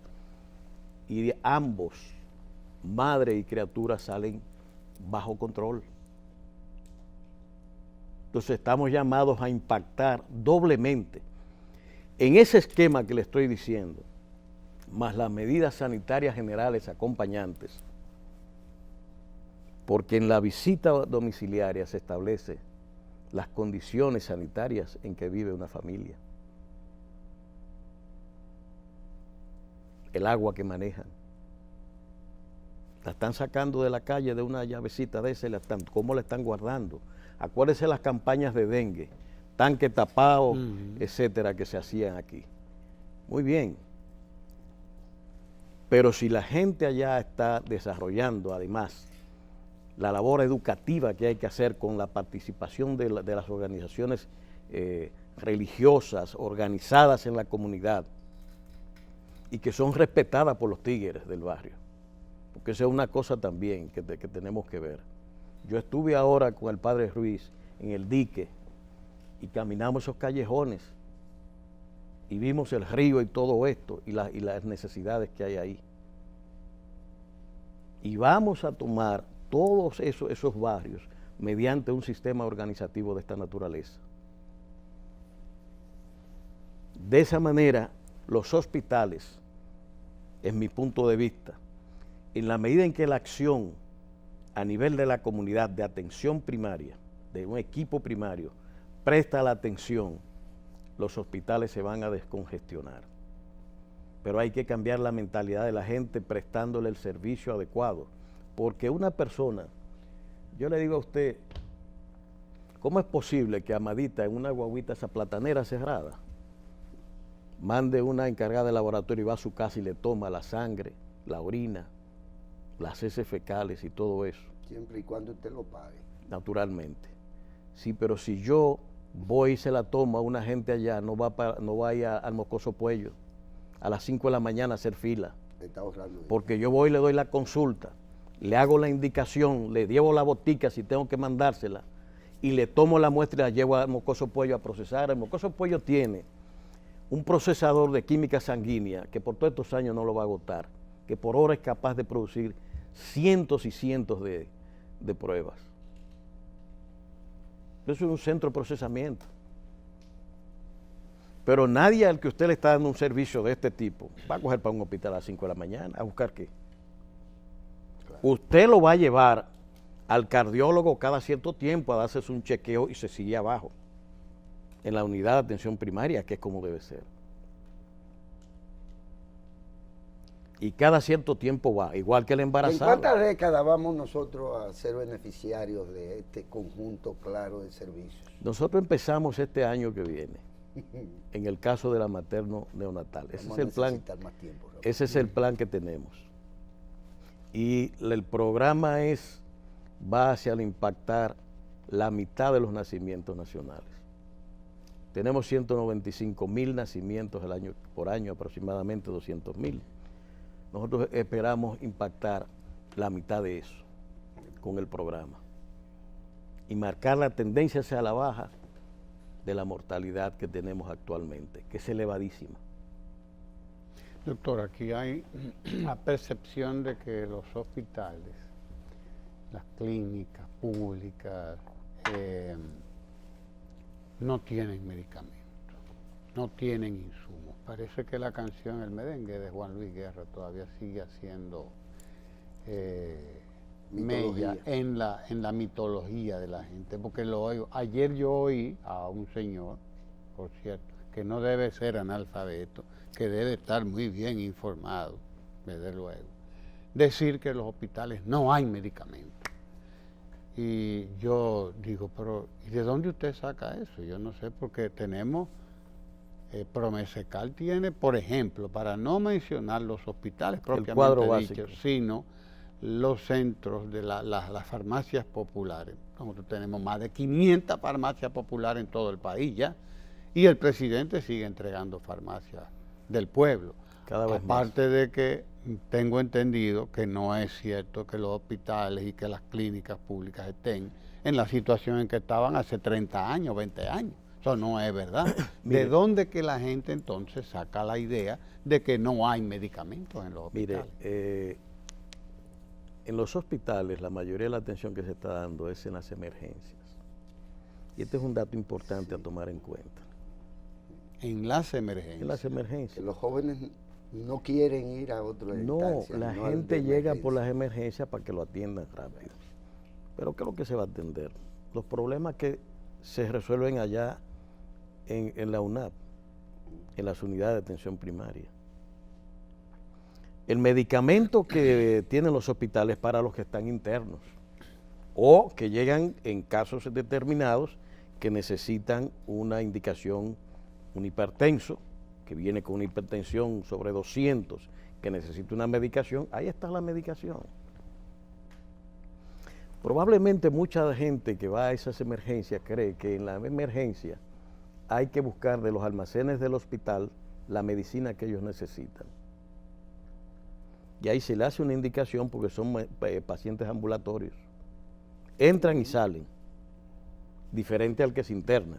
y de ambos, madre y criatura, salen bajo control. Entonces estamos llamados a impactar doblemente en ese esquema que le estoy diciendo, más las medidas sanitarias generales acompañantes, porque en la visita domiciliaria se establece las condiciones sanitarias en que vive una familia, el agua que manejan. La están sacando de la calle de una llavecita de ese, ¿cómo la están guardando? Acuérdense las campañas de dengue, tanque tapado, etcétera, que se hacían aquí. Muy bien. Pero si la gente allá está desarrollando, además, la labor educativa que hay que hacer con la participación de las organizaciones religiosas organizadas en la comunidad y que son respetadas por los tigres del barrio, porque esa es una cosa también que tenemos que ver. Yo estuve ahora con el padre Ruiz en el dique y caminamos esos callejones y vimos el río y todo esto y las necesidades que hay ahí. Y vamos a tomar todos esos barrios mediante un sistema organizativo de esta naturaleza. De esa manera, los hospitales, en mi punto de vista, en la medida en que la acción a nivel de la comunidad de atención primaria, de un equipo primario, presta la atención, los hospitales se van a descongestionar. Pero hay que cambiar la mentalidad de la gente prestándole el servicio adecuado. Porque una persona, yo le digo a usted, ¿cómo es posible que Amadita en una guaguita esa platanera cerrada mande una encargada de laboratorio y va a su casa y le toma la sangre, la orina, las heces fecales y todo eso? Siempre y cuando usted lo pague. Naturalmente. Sí, pero si yo voy y se la tomo a una gente allá, no va a ir al Moscoso Puello a las 5 de la mañana a hacer fila. Está ahorrando. Porque yo voy y le doy la consulta, le hago la indicación, le llevo la botica si tengo que mandársela y le tomo la muestra y la llevo al Moscoso Puello a procesar. El Moscoso Puello tiene un procesador de química sanguínea que por todos estos años no lo va a agotar, que por hora es capaz de producir cientos y cientos de pruebas. Eso es un centro de procesamiento. Pero nadie al que usted le está dando un servicio de este tipo va a coger para un hospital a las 5 de la mañana. ¿A buscar qué? Claro. Usted lo va a llevar al cardiólogo cada cierto tiempo a darse un chequeo y se sigue abajo, en la unidad de atención primaria, que es como debe ser. Y cada cierto tiempo va, igual que el embarazado. ¿En cuántas décadas vamos nosotros a ser beneficiarios de este conjunto claro de servicios? Nosotros empezamos este año que viene, en el caso de la materno-neonatal. Ese es el plan. Ese es el plan que tenemos. Y el programa va hacia el impactar la mitad de los nacimientos nacionales. Tenemos 195,000 nacimientos por año, aproximadamente 200,000. Nosotros esperamos impactar la mitad de eso con el programa y marcar la tendencia hacia la baja de la mortalidad que tenemos actualmente, que es elevadísima. Doctor, aquí hay la percepción de que los hospitales las clínicas públicas no tienen medicamentos, no tienen insumos. Parece que la canción El Merengue de Juan Luis Guerra todavía sigue haciendo mella en la mitología de la gente, porque lo oigo. Ayer yo oí a un señor, por cierto, que no debe ser analfabeto, que debe estar muy bien informado, desde luego, decir que en los hospitales no hay medicamentos. Y yo digo, pero ¿y de dónde usted saca eso? Yo no sé, porque tenemos, Promesecal tiene, por ejemplo, para no mencionar los hospitales propiamente dichos, sino los centros de las farmacias populares. Nosotros tenemos más de 500 farmacias populares en todo el país ya, y el presidente sigue entregando farmacias del pueblo. Cada vez Aparte más. de que tengo entendido que no es cierto que los hospitales y que las clínicas públicas estén en la situación en que estaban hace 30 años, 20 años. Eso no es verdad. ¿De dónde que la gente entonces saca la idea de que no hay medicamentos en los hospitales? Mire, en los hospitales la mayoría de la atención que se está dando es en las emergencias. Y este es un dato importante a tomar en cuenta. En las emergencias. En las emergencias. Que los jóvenes no quieren ir a otra instancia. No, la gente llega por las emergencias para que lo atiendan rápido. Pero ¿qué es lo que se va a atender? Los problemas que se resuelven allá en la UNAP, en las unidades de atención primaria. El medicamento que tienen los hospitales para los que están internos o que llegan en casos determinados que necesitan una indicación, un hipertenso, que viene con una hipertensión sobre 200, que necesita una medicación, ahí está la medicación. Probablemente mucha gente que va a esas emergencias cree que en la emergencia hay que buscar de los almacenes del hospital la medicina que ellos necesitan. Y ahí se le hace una indicación porque son pacientes ambulatorios. Entran y salen, diferente al que se interna.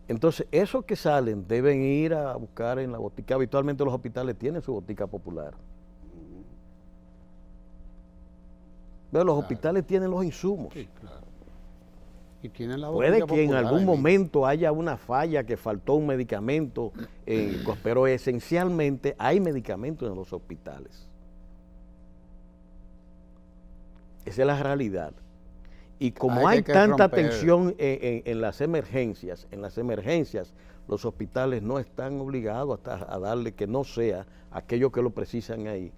Entonces, esos que salen deben ir a buscar en la botica. Habitualmente los hospitales tienen su botica popular. Pero los hospitales tienen los insumos. Sí, claro. Y tienen la Puede botica que en popular algún ahí momento haya una falla, que faltó un medicamento, pero esencialmente hay medicamentos en los hospitales. Esa es la realidad. Y como hay tanta tensión en las emergencias, los hospitales no están obligados a darle, que no sea aquellos que lo precisan ahí,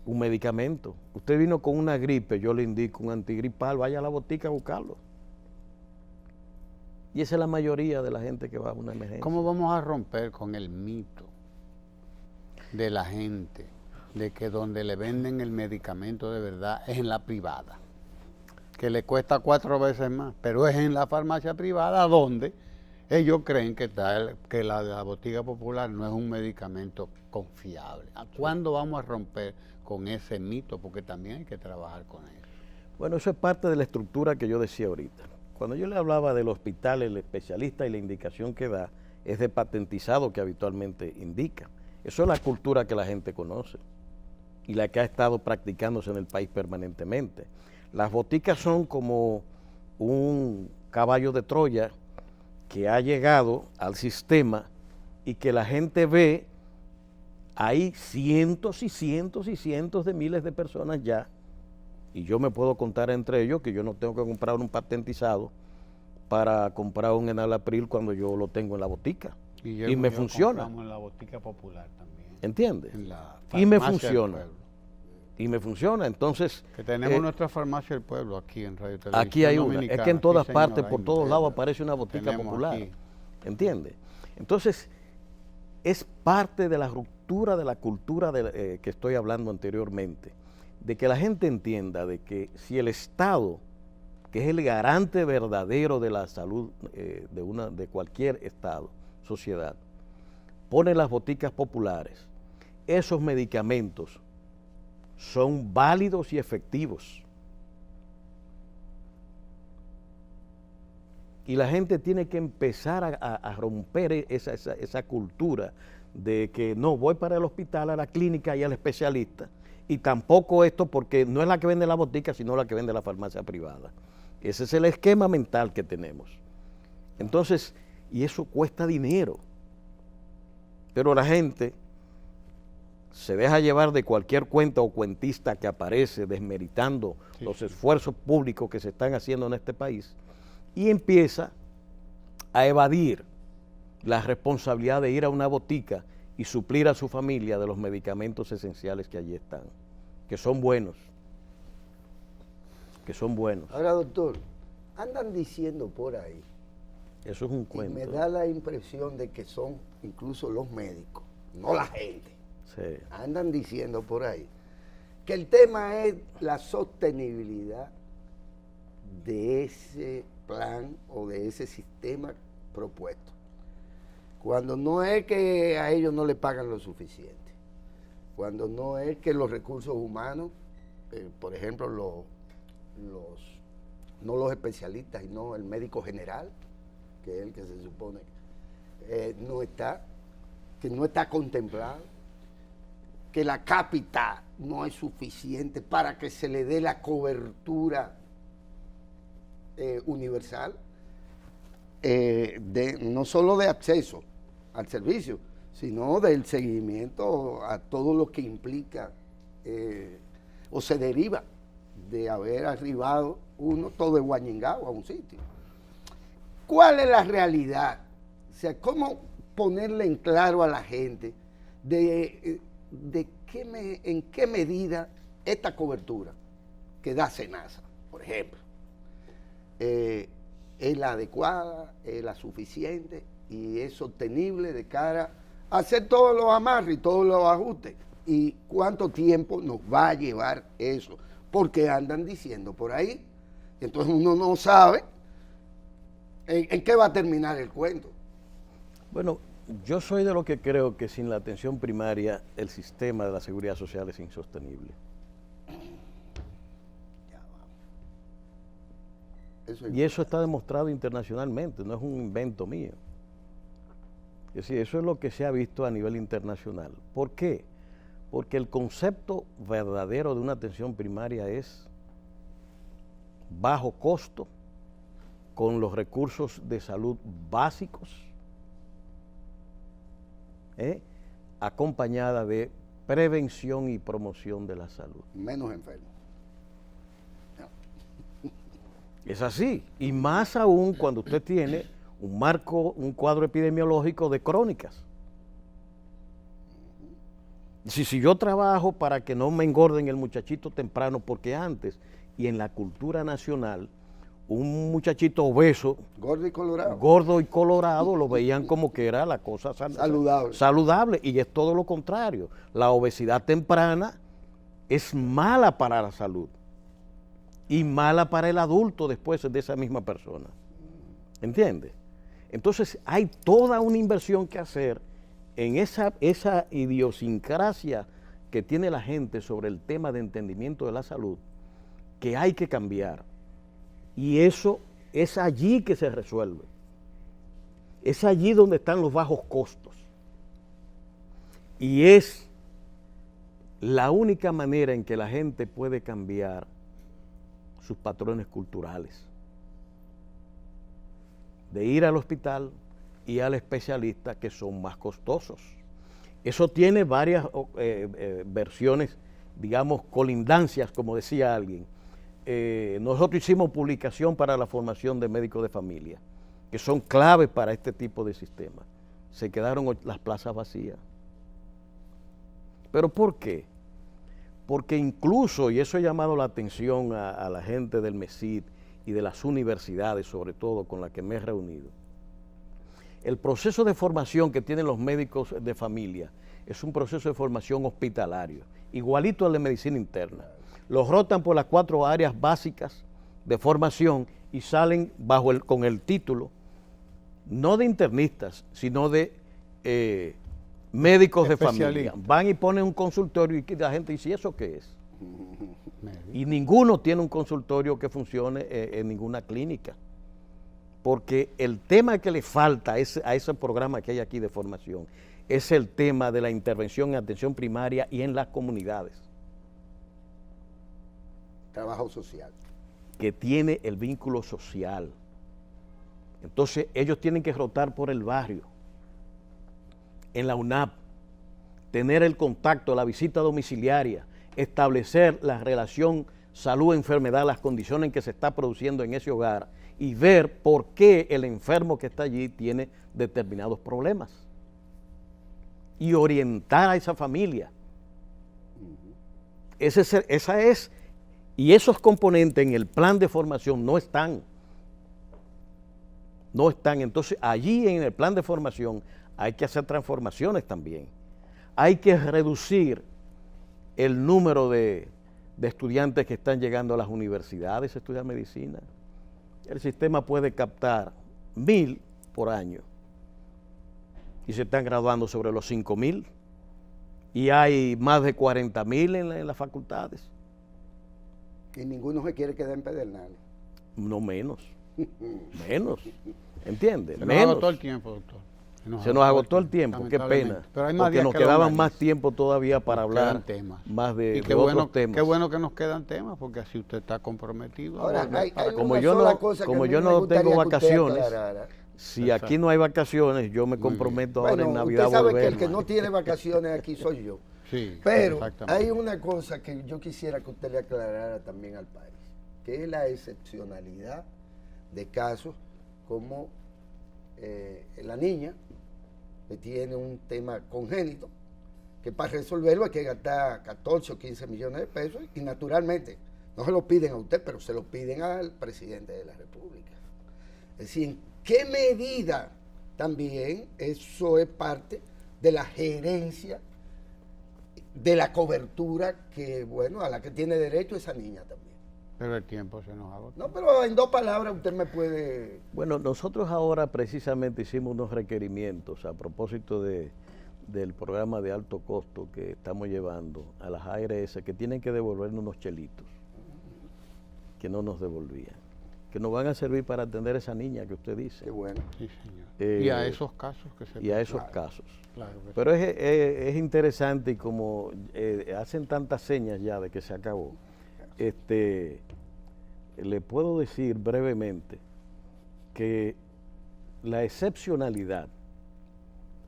un medicamento. Usted vino con una gripe, yo le indico un antigripal, vaya a la botica a buscarlo. Y esa es la mayoría de la gente que va a una emergencia. ¿Cómo vamos a romper con el mito de la gente de que donde le venden el medicamento de verdad es en la privada, que le cuesta 4 veces más, pero es en la farmacia privada donde ellos creen que la botica popular no es un medicamento confiable? ¿A cuándo vamos a romper con ese mito? Porque también hay que trabajar con eso. Bueno, eso es parte de la estructura que yo decía ahorita. Cuando yo le hablaba del hospital, el especialista y la indicación que da es de patentizado que habitualmente indica. Eso es la cultura que la gente conoce y la que ha estado practicándose en el país permanentemente. Las boticas son como un caballo de Troya que ha llegado al sistema y que la gente ve. Hay cientos y cientos y cientos de miles de personas ya, y yo me puedo contar entre ellos que yo no tengo que comprar un patentizado para comprar un enalapril cuando yo lo tengo en la botica. Y me funciona. En la botica popular también. ¿Entiendes? Y me funciona. Y me funciona. Entonces, que tenemos nuestra farmacia del pueblo aquí en Radio Televisión aquí hay una. Es que en todas partes, por todos lados aparece una botica popular. Aquí. ¿Entiendes? Entonces, es parte de la ruptura de la cultura que estoy hablando anteriormente, de que la gente entienda de que si el Estado, que es el garante verdadero de la salud de cualquier Estado, sociedad, pone las boticas populares, esos medicamentos son válidos y efectivos. Y la gente tiene que empezar a romper esa cultura de que no, voy para el hospital, a la clínica y al especialista, y tampoco esto porque no es la que vende la botica, sino la que vende la farmacia privada. Ese es el esquema mental que tenemos. Entonces, y eso cuesta dinero. Pero la gente se deja llevar de cualquier cuenta o cuentista que aparece desmeritando los esfuerzos públicos que se están haciendo en este país y empieza a evadir la responsabilidad de ir a una botica y suplir a su familia de los medicamentos esenciales que allí están, que son buenos. Ahora, doctor, andan diciendo por ahí, eso es un y cuento. me da la impresión de que son incluso los médicos, no la gente. Sí. Andan diciendo por ahí que el tema es la sostenibilidad de ese plan o de ese sistema propuesto. Cuando no es que a ellos no le pagan lo suficiente, cuando no es que los recursos humanos, por ejemplo, no los especialistas, sino el médico general, que es el que se supone que no está contemplado, que la cápita no es suficiente para que se le dé la cobertura universal, no solo de acceso al servicio, sino del seguimiento a todo lo que implica o se deriva de haber arribado uno todo de guañingao a un sitio. ¿Cuál es la realidad? O sea, ¿cómo ponerle en claro a la gente en qué medida esta cobertura que da SENASA, por ejemplo, es la adecuada, es la suficiente y es sostenible de cara a hacer todos los amarres y todos los ajustes? ¿Y cuánto tiempo nos va a llevar eso? Porque andan diciendo por ahí, entonces uno no sabe en qué va a terminar el cuento. Bueno, yo soy de lo que creo que sin la atención primaria el sistema de la seguridad social es insostenible. Y eso está demostrado internacionalmente, no es un invento mío. Es decir, eso es lo que se ha visto a nivel internacional. ¿Por qué? Porque el concepto verdadero de una atención primaria es bajo costo, con los recursos de salud básicos, acompañada de prevención y promoción de la salud. Menos enfermos. Es así, y más aún cuando usted tiene un cuadro epidemiológico de crónicas. Si yo trabajo para que no me engorden el muchachito temprano, porque antes, y en la cultura nacional, un muchachito obeso, gordo y colorado, lo veían como que era la cosa saludable, y es todo lo contrario. La obesidad temprana es mala para la salud y mala para el adulto después de esa misma persona. ¿Entiende? Entonces hay toda una inversión que hacer en esa idiosincrasia que tiene la gente sobre el tema de entendimiento de la salud, que hay que cambiar. Y eso es allí que se resuelve. Es allí donde están los bajos costos. Y es la única manera en que la gente puede cambiar sus patrones culturales. De ir al hospital y al especialista, que son más costosos. Eso tiene varias versiones, digamos, colindancias, como decía alguien. Nosotros hicimos publicación para la formación de médicos de familia, que son claves para este tipo de sistemas. Se quedaron las plazas vacías. ¿Pero por qué? Porque incluso, y eso ha llamado la atención a la gente del MESID y de las universidades, sobre todo con las que me he reunido, el proceso de formación que tienen los médicos de familia es un proceso de formación hospitalario, igualito al de medicina interna. Los rotan por las 4 áreas básicas de formación y salen con el título, no de internistas, sino de médicos de familia. Van y ponen un consultorio y la gente dice, ¿y eso qué es? Y ninguno tiene un consultorio que funcione en ninguna clínica. Porque el tema que le falta a ese programa que hay aquí de formación es el tema de la intervención en atención primaria y en las comunidades. trabajo social. Que tiene el vínculo social. Entonces ellos tienen que rotar por el barrio, en la UNAP, tener el contacto, la visita domiciliaria, establecer la relación salud-enfermedad, las condiciones en que se está produciendo en ese hogar y ver por qué el enfermo que está allí tiene determinados problemas y orientar a esa familia. Y esos componentes en el plan de formación no están. Entonces allí en el plan de formación hay que hacer transformaciones también. Hay que reducir el número de estudiantes que están llegando a las universidades a estudiar medicina. El sistema puede captar 1,000 por año y se están graduando sobre los 5,000 y hay más de 40,000 en las facultades. Y ninguno se quiere quedar en Pedernales. No menos. Menos. ¿Entiendes? Se nos agotó el tiempo, doctor. Se nos agotó el tiempo, qué pena. Pero hay más porque días nos que quedaban longaniza. más tiempo todavía para hablar temas. más de, Y de qué otros bueno, temas. qué bueno que nos quedan temas, porque así usted está comprometido. Ahora, hay como una yo sola no- cosa que como a mí yo me no gustaría tengo que usted vacaciones, aclarara. Si Exacto. aquí no hay vacaciones, yo me Muy comprometo bien. ahora Bueno, en Navidad usted a sabe volver. que el que no tiene vacaciones aquí soy yo. Sí, Pero exactamente. hay una cosa que yo quisiera que usted le aclarara también al país, que es la excepcionalidad de casos como la niña que tiene un tema congénito, que para resolverlo hay que gastar 14 o 15 millones de pesos y naturalmente no se lo piden a usted, pero se lo piden al presidente de la República. Es decir, ¿en qué medida también eso es parte de la gerencia de la cobertura que, bueno, a la que tiene derecho esa niña también? Pero el tiempo se nos agotó. No, pero en 2 palabras usted me puede... Bueno, nosotros ahora precisamente hicimos unos requerimientos a propósito del programa de alto costo que estamos llevando a las ARS, que tienen que devolvernos unos chelitos que no nos devolvían, que nos van a servir para atender a esa niña que usted dice. Qué bueno. Sí, señor. Y a Eh, esos casos que se Y a esos claro, casos. claro que Pero es interesante y como hacen tantas señas ya de que se acabó, le puedo decir brevemente que la excepcionalidad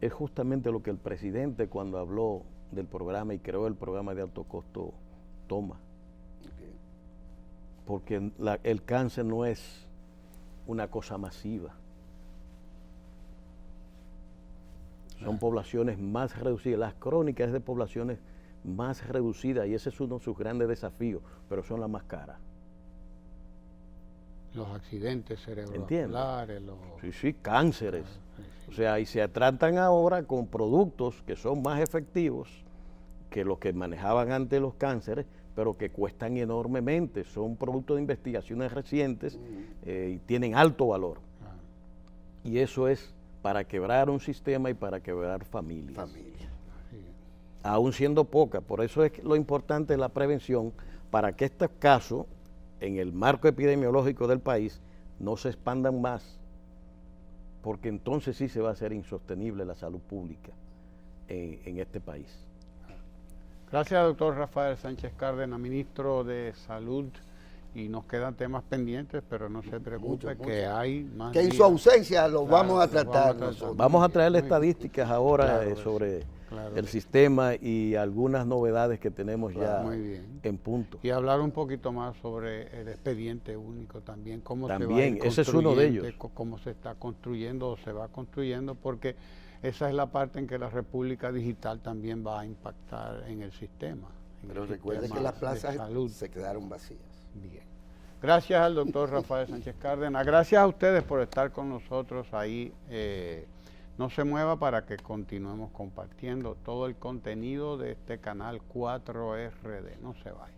es justamente lo que el presidente cuando habló del programa y creó el programa de alto costo toma. Porque el cáncer no es una cosa masiva. Son poblaciones más reducidas. Las crónicas es de poblaciones más reducidas y ese es uno de sus grandes desafíos, pero son las más caras. los accidentes ¿Entiendes? cerebrovasculares, Sí, cánceres. sí. O sea, y se tratan ahora con productos que son más efectivos que los que manejaban antes los cánceres, pero que cuestan enormemente. Son productos de investigaciones recientes y tienen alto valor. Claro. Y eso es para quebrar un sistema y para quebrar familias. Sí. Aún siendo pocas. Por eso es que lo importante es la prevención, para que estos casos, en el marco epidemiológico del país, no se expandan más, porque entonces sí se va a hacer insostenible la salud pública en este país. Gracias, doctor Rafael Sánchez Cárdenas, ministro de Salud. Y nos quedan temas pendientes, pero no se preocupe, Mucho. que hay más Que en días. su ausencia lo Claro, vamos a lo tratar vamos a tratar. nosotros. Vamos a traerle Muy bien. estadísticas ahora Claro que sobre sí, claro el que sí. sistema y algunas novedades que tenemos ya Muy bien. en punto. Y hablar un poquito más sobre el expediente único también, cómo se va a También, ir ese es uno de construyendo, ellos. cómo se está construyendo o se va construyendo, porque esa es la parte en que la República Digital también va a impactar en el sistema. en Pero el recuerde sistema que las de plazas salud. se quedaron vacías. Bien. Gracias al doctor Rafael Sánchez Cárdenas. Gracias a ustedes por estar con nosotros ahí. No se mueva para que continuemos compartiendo todo el contenido de este canal 4RD. No se vaya.